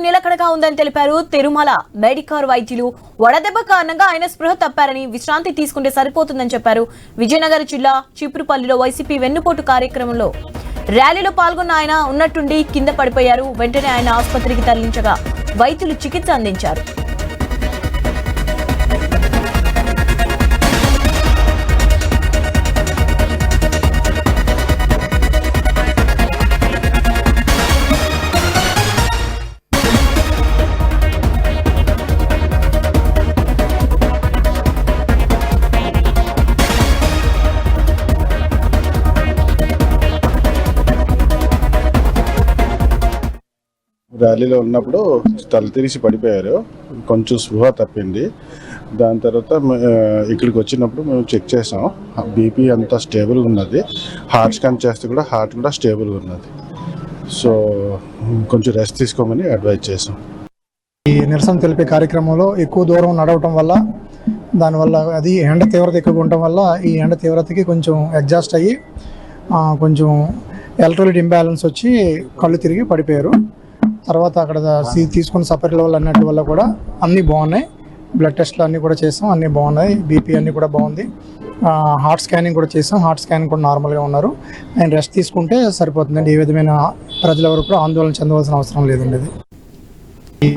నిలకడగా ఉందని తెలిపారు తిరుమల మెడికల్ వైద్యులు. వడదెబ్బ కారణంగా ఆయన స్పృహ తప్పారని, విశ్రాంతి తీసుకుంటే సరిపోతుందని చెప్పారు. విజయనగరం జిల్లా చీపురుపల్లిలో వైసీపీ వెన్నుపోటు కార్యక్రమంలో ర్యాలీలో పాల్గొన్న ఆయన ఉన్నట్టుండి కింద పడిపోయారు. వెంటనే ఆయన ఆసుపత్రికి తరలించగా వైద్యులు చికిత్స అందించారు. ర్యాలీలో ఉన్నప్పుడు తల తిరిసి పడిపోయారు, కొంచెం స్పృహ తప్పింది. దాని తర్వాత ఇక్కడికి వచ్చినప్పుడు మేము చెక్ చేసాం, బీపీ అంతా స్టేబుల్గా ఉన్నది. హార్ట్ స్కాన్ చేస్తే కూడా హార్ట్ కూడా స్టేబుల్గా ఉన్నది. సో కొంచెం రెస్ట్ తీసుకోమని అడ్వైజ్ చేసాం. ఈ నిరసన తెలిపే కార్యక్రమంలో ఎక్కువ దూరం నడవటం వల్ల, దానివల్ల అది ఎండ తీవ్రత ఎక్కువగా ఉండటం వల్ల ఈ ఎండ తీవ్రతకి కొంచెం అడ్జస్ట్ అయ్యి కొంచెం ఎలక్ట్రోలైట్ ఇంబ్యాలెన్స్ వచ్చి కళ్ళు తిరిగి పడిపోయారు. తర్వాత అక్కడ తీసుకున్న సపరేట్ లెవెల్ అన్నట్టు వల్ల కూడా అన్నీ బాగున్నాయి. బ్లడ్ టెస్ట్లు అన్నీ కూడా చేసాం, అన్నీ బాగున్నాయి. బీపీ అన్నీ కూడా బాగుంది. హార్ట్ స్కానింగ్ కూడా చేసాం, హార్ట్ స్కానింగ్ కూడా నార్మల్గా ఉన్నారు. ఆయన రెస్ట్ తీసుకుంటే సరిపోతుందండి. ఏ విధమైన ప్రజలెవరు కూడా ఆందోళన చెందవలసిన అవసరం లేదండి.